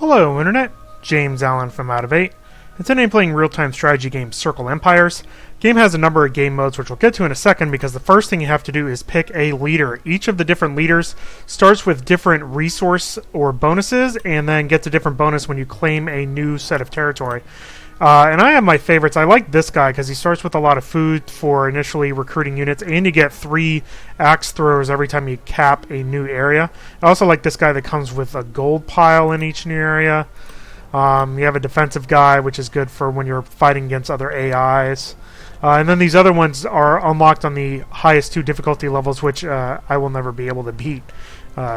Hello Internet, James Allen from Out of 8, and today I'm playing real-time strategy game Circle Empires. Game has a number of game modes which we'll get to in a second because the first thing you have to do is pick a leader. Each of the different leaders starts with different resource or bonuses and then gets a different bonus when you claim a new set of territory. And I have my favorites. I like this guy because he starts with a lot of food for initially recruiting units, and you get 3 axe throwers every time you cap a new area. I also like this guy that comes with a gold pile in each new area. You have a defensive guy, which is good for when you're fighting against other AIs. And then these other ones are unlocked on the highest 2 difficulty levels, which I will never be able to beat.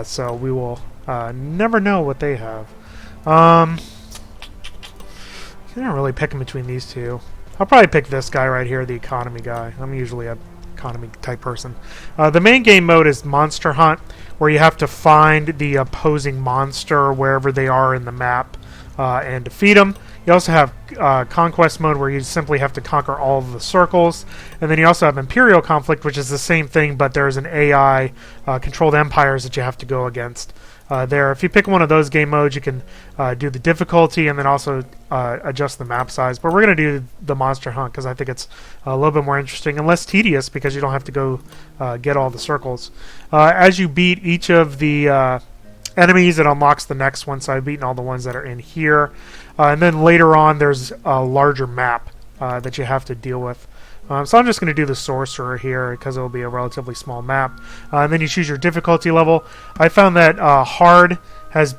So we will never know what they have. I don't really pick between these two. I'll probably pick this guy right here, the economy guy. I'm usually a economy type person. The main game mode is Monster Hunt, where you have to find the opposing monster wherever they are in the map and defeat them. You also have Conquest mode, where you simply have to conquer all of the circles. And then you also have Imperial Conflict, which is the same thing, but there's an AI controlled empires that you have to go against. There, if you pick one of those game modes, you can do the difficulty and then also adjust the map size. But we're going to do the Monster Hunt because I think it's a little bit more interesting and less tedious because you don't have to go get all the circles. As you beat each of the enemies, it unlocks the next one. So I've beaten all the ones that are in here. And then later on, there's a larger map that you have to deal with. So I'm just going to do the Sorcerer here because it will be a relatively small map. And then you choose your difficulty level. I found that hard has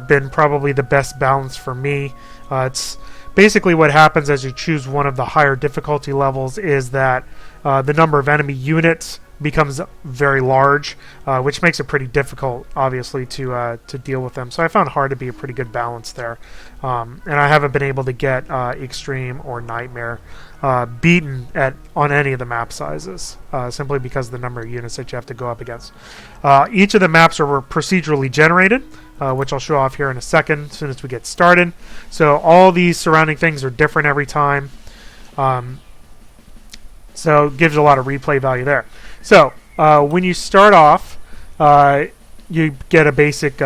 been probably the best balance for me. It's basically what happens as you choose one of the higher difficulty levels is that the number of enemy units becomes very large, which makes it pretty difficult, obviously, to deal with them. So I found hard to be a pretty good balance there. And I haven't been able to get Extreme or Nightmare beaten on any of the map sizes, simply because of the number of units that you have to go up against. Each of the maps are procedurally generated, which I'll show off here in a second as soon as we get started. So all these surrounding things are different every time. So it gives a lot of replay value there. So when you start off, you get a basic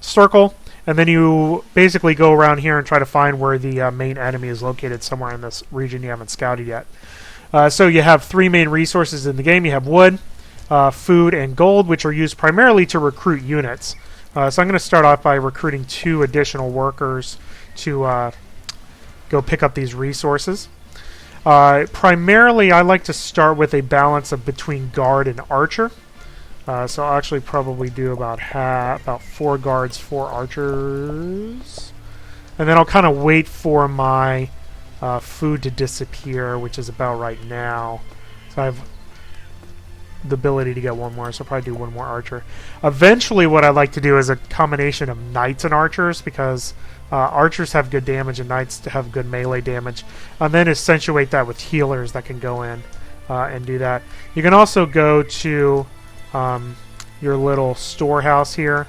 circle, and then you basically go around here and try to find where the main enemy is located somewhere in this region you haven't scouted yet. So you have 3 main resources in the game. You have wood, food, and gold, which are used primarily to recruit units. So I'm going to start off by recruiting 2 additional workers to go pick up these resources. Primarily, I like to start with a balance of between guard and archer. So I'll actually probably do about 4 guards, 4 archers. And then I'll kind of wait for my food to disappear, which is about right now. So I have the ability to get 1 more, so I'll probably do 1 more archer. Eventually, what I like to do is a combination of knights and archers, because archers have good damage and knights have good melee damage. And then accentuate that with healers that can go in and do that. You can also go to your little storehouse here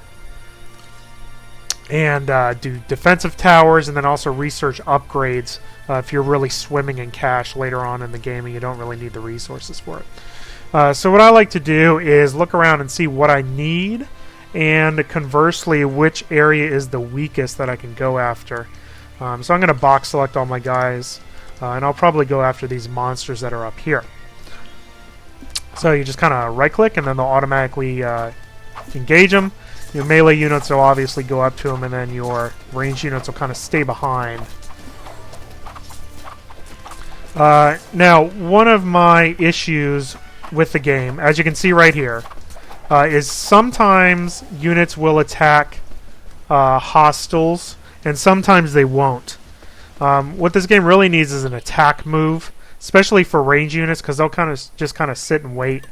and do defensive towers, and then also research upgrades if you're really swimming in cash later on in the game and you don't really need the resources for it. So what I like to do is look around and see what I need, and conversely which area is the weakest that I can go after. So I'm going to box select all my guys, and I'll probably go after these monsters that are up here. So you just kind of right click and then they'll automatically engage them. Your melee units will obviously go up to them, and then your range units will kind of stay behind. Now, one of my issues with the game, as you can see right here, is sometimes units will attack hostiles and sometimes they won't. What this game really needs is an attack move, especially for range units, because they'll just kind of sit and wait.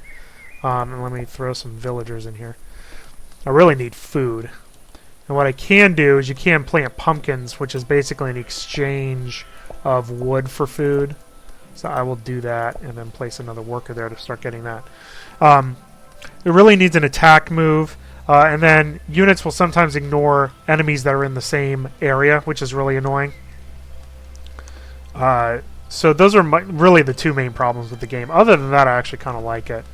And let me throw some villagers in here. I really need food. And what I can do is you can plant pumpkins, which is basically an exchange of wood for food. So I will do that and then place another worker there to start getting that. It really needs an attack move. And then units will sometimes ignore enemies that are in the same area, which is really annoying. So those are really the 2 main problems with the game. Other than that, I actually kind of like it.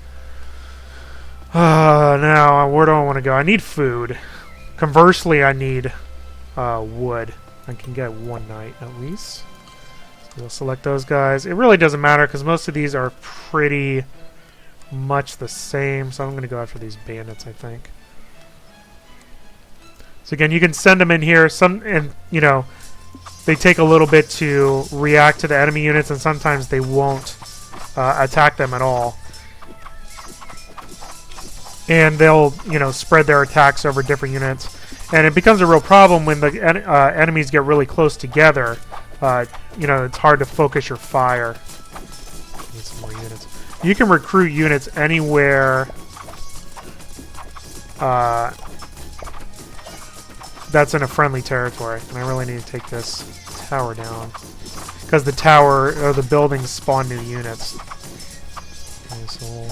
Now, where do I want to go? I need food. Conversely, I need wood. I can get 1 night at least. So we'll select those guys. It really doesn't matter because most of these are pretty much the same. So I'm going to go after these bandits, I think. So again, you can send them in here. And you know, they take a little bit to react to the enemy units, and sometimes they won't attack them at all. And they'll, you know, spread their attacks over different units. And it becomes a real problem when the enemies get really close together. You know, it's hard to focus your fire. Need some more units. You can recruit units anywhere that's in a friendly territory. And I really need to take this tower down. Because the tower, or the buildings spawn new units. Okay, so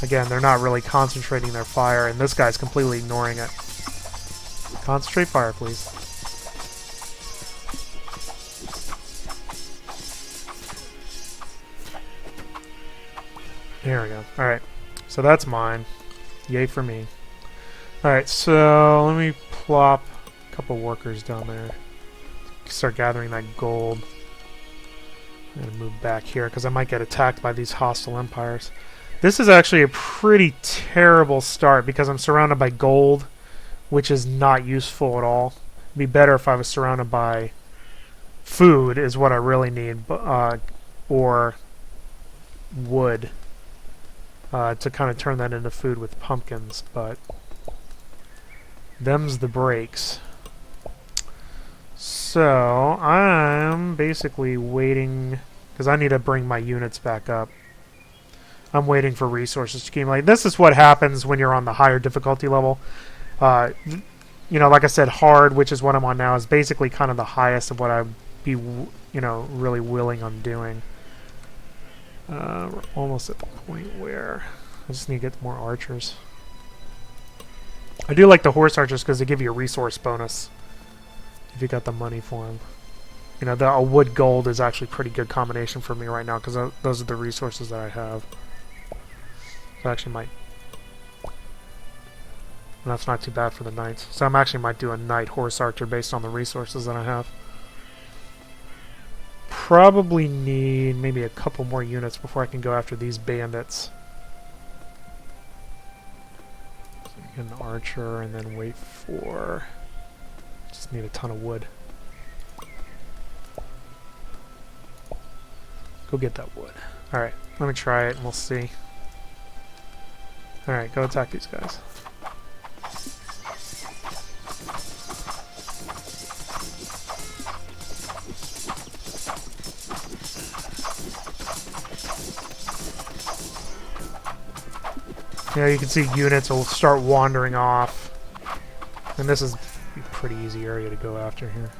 again, they're not really concentrating their fire, and this guy's completely ignoring it. Concentrate fire, please. There we go. Alright, so that's mine. Yay for me. Alright, so let me plop a couple workers down there. Start gathering that gold. I'm going to move back here because I might get attacked by these hostile empires. This is actually a pretty terrible start because I'm surrounded by gold, which is not useful at all. It'd be better if I was surrounded by food is what I really need, or wood to kind of turn that into food with pumpkins, but them's the breaks. So I'm basically waiting because I need to bring my units back up. I'm waiting for resources to accumulate. This is what happens when you're on the higher difficulty level. You know, like I said, hard, which is what I'm on now, is basically kind of the highest of what I'd be, you know, really willing on doing. We're almost at the point where I just need to get more archers. I do like the horse archers because they give you a resource bonus if you got the money for them. You know, a wood gold is actually a pretty good combination for me right now because those are the resources that I have. So I actually might... And that's not too bad for the knights. So I actually might do a knight horse archer based on the resources that I have. Probably need maybe a couple more units before I can go after these bandits. So get an archer and then wait for... Just need a ton of wood. Go get that wood. Alright, let me try it and we'll see. Alright, go attack these guys. Yeah, you can see units will start wandering off. And this is a pretty easy area to go after here.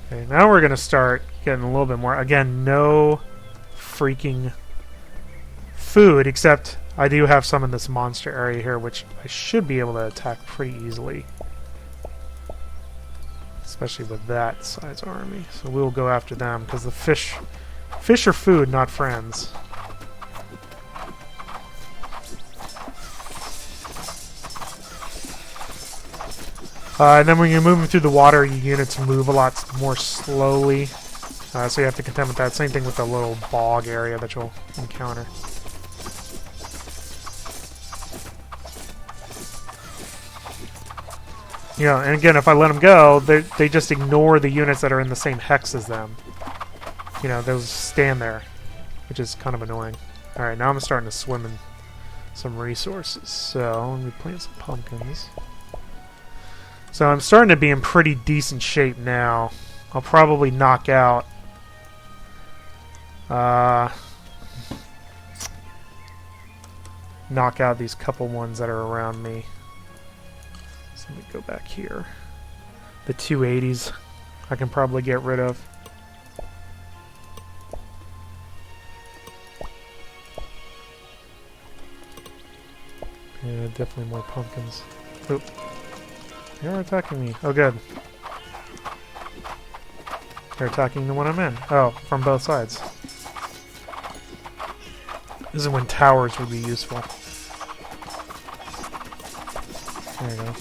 Okay, now we're going to start getting a little bit more. Again, no freaking food, except I do have some in this monster area here, which I should be able to attack pretty easily. Especially with that size army. So we'll go after them, because the fish are food, not friends. And then when you're moving through the water, your units move a lot more slowly. So you have to contend with that. Same thing with the little bog area that you'll encounter. You know, and again, if I let them go, they just ignore the units that are in the same hex as them. You know, they'll stand there, which is kind of annoying. Alright, now I'm starting to swim in some resources. So, let me plant some pumpkins. So I'm starting to be in pretty decent shape now. I'll probably knock out these couple ones that are around me. So let me go back here. The 280s I can probably get rid of. Yeah, definitely more pumpkins. Oop. They're attacking me. Oh, good. They're attacking the one I'm in. Oh, from both sides. This is when towers would be useful. There you go.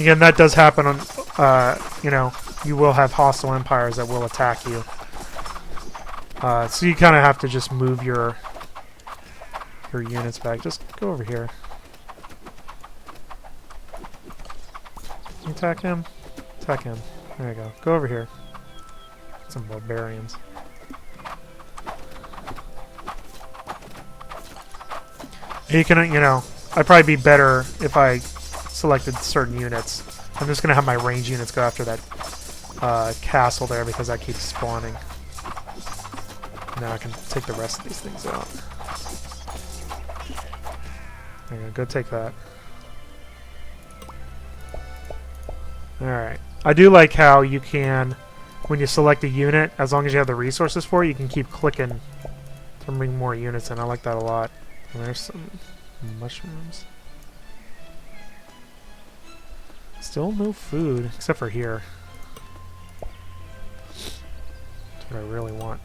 Again, that does happen on, you know, you will have hostile empires that will attack you. So you kind of have to just move your units back. Just go over here. Attack him. Attack him. There you go. Go over here. Some barbarians. You can, you know, I'd probably be better if I selected certain units. I'm just going to have my range units go after that castle there because that keeps spawning. Now I can take the rest of these things out. There you go. Go take that. Alright. I do like how you can, when you select a unit, as long as you have the resources for it, you can keep clicking to bring more units in. I like that a lot. And there's some mushrooms. Still no food, except for here. That's what I really want.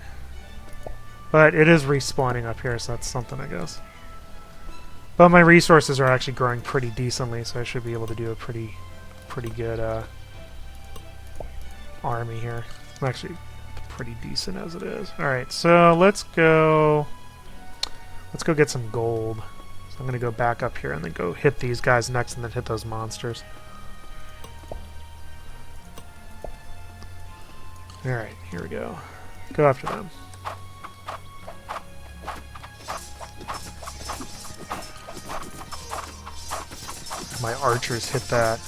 But it is respawning up here, so that's something, I guess. But my resources are actually growing pretty decently, so I should be able to do a pretty good army here. I'm actually pretty decent as it is. Alright, so let's go get some gold. So I'm going to go back up here and then go hit these guys next and then hit those monsters. Alright, here we go. Go after them. My archers hit that.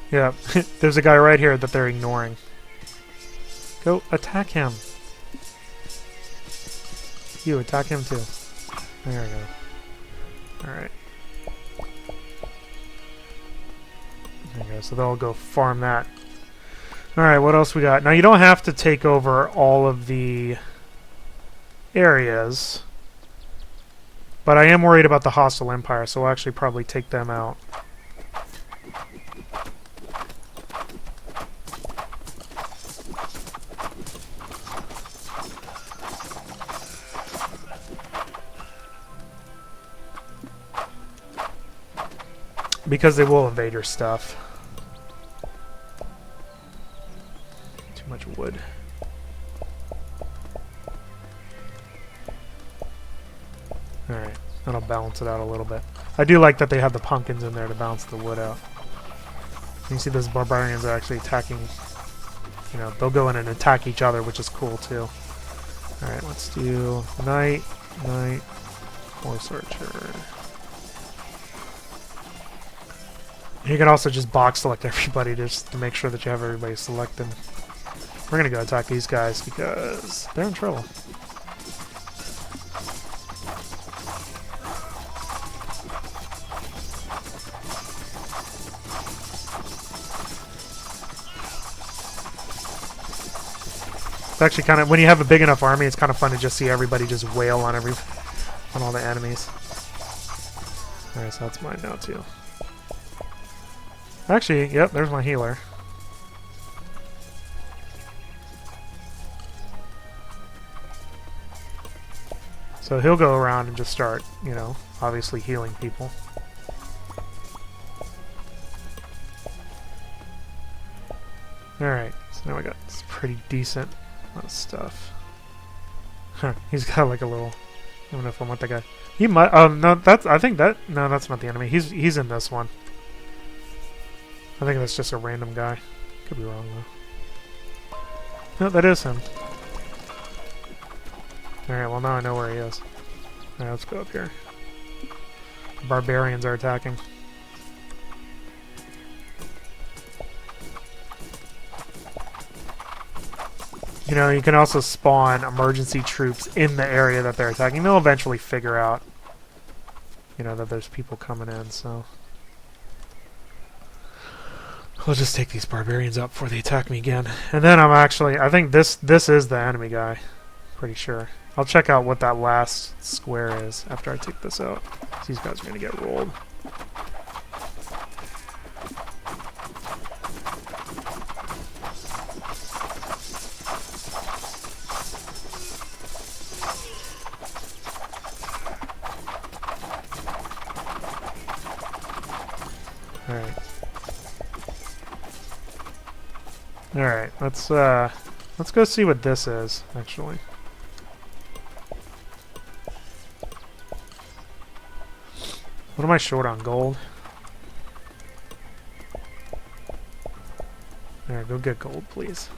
Yeah, there's a guy right here that they're ignoring. Go attack him. You attack him too. There we go. Alright. There we go. So they'll go farm that. Alright, what else we got? Now you don't have to take over all of the areas. But I am worried about the hostile empire, so we'll actually probably take them out. Because they will invade your stuff. Too much wood. Alright, that'll balance it out a little bit. I do like that they have the pumpkins in there to balance the wood out. You can see those barbarians are actually attacking, you know, they'll go in and attack each other, which is cool too. Alright, let's do knight, horse archer. You can also just box select everybody just to make sure that you have everybody selected. We're gonna go attack these guys because they're in trouble. It's actually kind of, when you have a big enough army, it's kind of fun to just see everybody just wail on all the enemies. Alright, so that's mine now too. Actually, yep, there's my healer. So he'll go around and just start, you know, obviously healing people. Alright, so now we got this pretty decent stuff. Huh, he's got like a little, I don't know if I want that guy. He might, no, that's, I think that, no, that's not the enemy. He's in this one. I think that's just a random guy. Could be wrong though. No, that is him. Alright, well now I know where he is. Alright, let's go up here. The barbarians are attacking. You know, you can also spawn emergency troops in the area that they're attacking. They'll eventually figure out, you know, that there's people coming in, so... We'll just take these barbarians out before they attack me again. And then I'm actually... I think this is the enemy guy. Pretty sure. I'll check out what that last square is after I take this out. These guys are going to get rolled. Alright, let's go see what this is, actually. What am I short on? Gold? Alright, go get gold, please.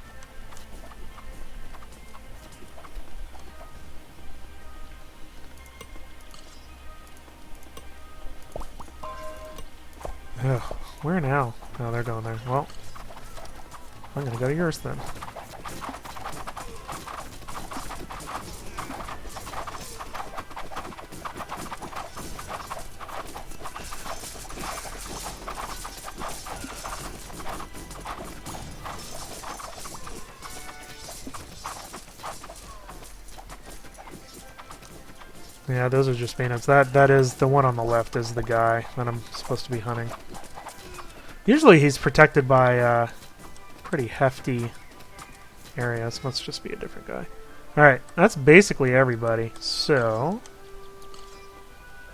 Ugh, where now? Oh, they're going there. Well, I'm gonna go to yours then. Yeah, those are just peanuts. That is the one on the left is the guy that I'm supposed to be hunting. Usually he's protected by pretty hefty areas. Let's just be a different guy. Alright, that's basically everybody. So,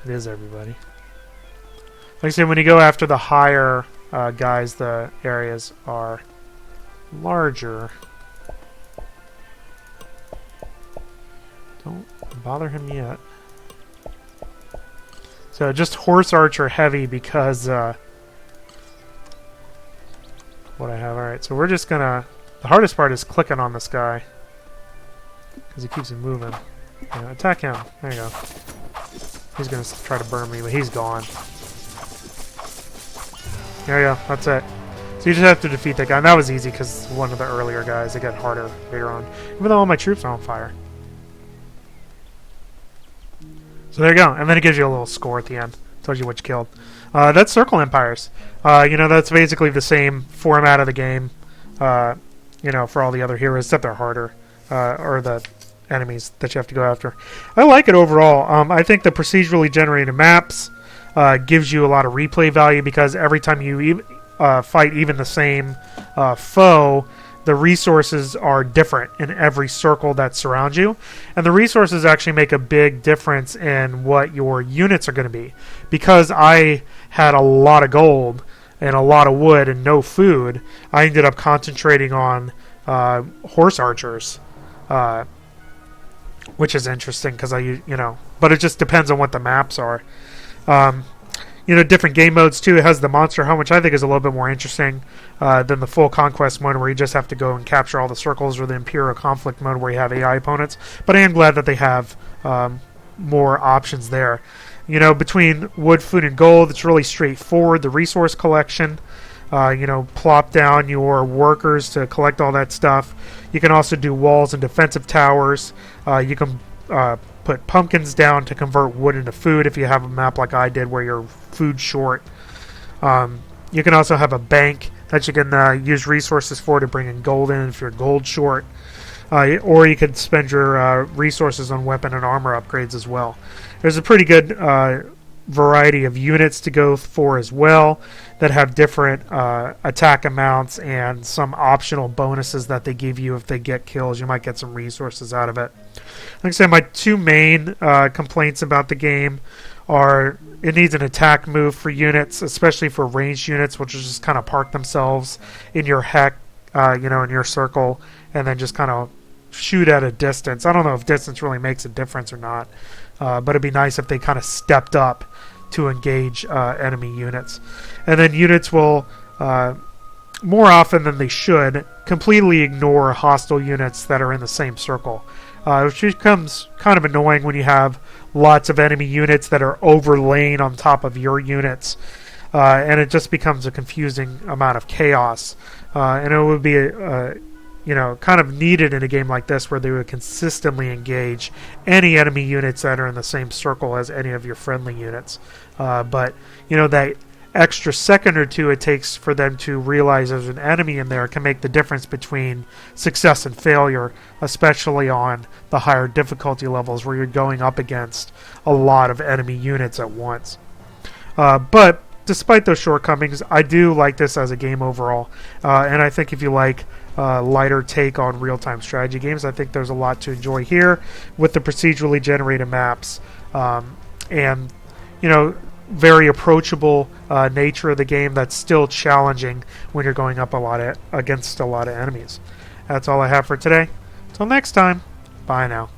it is everybody. Like I said, when you go after the higher guys, the areas are larger. Don't bother him yet. So just horse archer heavy because what I have. Alright, so we're just gonna... The hardest part is clicking on this guy because he keeps moving. Yeah, attack him. There you go. He's gonna try to burn me, but he's gone. There you go. That's it. So you just have to defeat that guy. And that was easy because one of the earlier guys, they get harder later on. Even though all my troops are on fire. So there you go, and then it gives you a little score at the end. Tells you what you killed. That's Circle Empires. You know, that's basically the same format of the game, you know, for all the other heroes, except they're harder, or the enemies that you have to go after. I like it overall. I think the procedurally generated maps gives you a lot of replay value because every time you fight even the same foe, the resources are different in every circle that surrounds you. And the resources actually make a big difference in what your units are going to be. Because I had a lot of gold and a lot of wood and no food, I ended up concentrating on horse archers. Which is interesting because you know, but it just depends on what the maps are. You know, different game modes too. It has the monster hunt, which I think is a little bit more interesting than the full conquest mode, where you just have to go and capture all the circles, or the imperial conflict mode, where you have AI opponents. But I am glad that they have more options there. You know, between wood, food, and gold, it's really straightforward. The resource collection, you know, plop down your workers to collect all that stuff. You can also do walls and defensive towers. You can put pumpkins down to convert wood into food if you have a map like I did where you're food short. You can also have a bank that you can use resources for to bring in gold in if you're gold short. Or you could spend your resources on weapon and armor upgrades as well. There's a pretty good variety of units to go for as well that have different attack amounts and some optional bonuses that they give you if they get kills. You might get some resources out of it. Like I said, my two main complaints about the game are it needs an attack move for units, especially for ranged units, which is just kind of park themselves in your heck, you know, in your circle, and then just kind of shoot at a distance. I don't know if distance really makes a difference or not, but it'd be nice if they kind of stepped up to engage enemy units. And then units will, more often than they should, completely ignore hostile units that are in the same circle. Which becomes kind of annoying when you have lots of enemy units that are overlaying on top of your units. And it just becomes a confusing amount of chaos. And it would be, you know, kind of needed in a game like this where they would consistently engage any enemy units that are in the same circle as any of your friendly units. But, you know, that extra second or two it takes for them to realize there's an enemy in there can make the difference between success and failure, especially on the higher difficulty levels where you're going up against a lot of enemy units at once. But despite those shortcomings, I do like this as a game overall. And I think if you like lighter take on real-time strategy games, I think there's a lot to enjoy here with the procedurally generated maps. And, you know, very approachable nature of the game that's still challenging when you're going up against a lot of enemies. That's all I have for today. Till next time, bye now.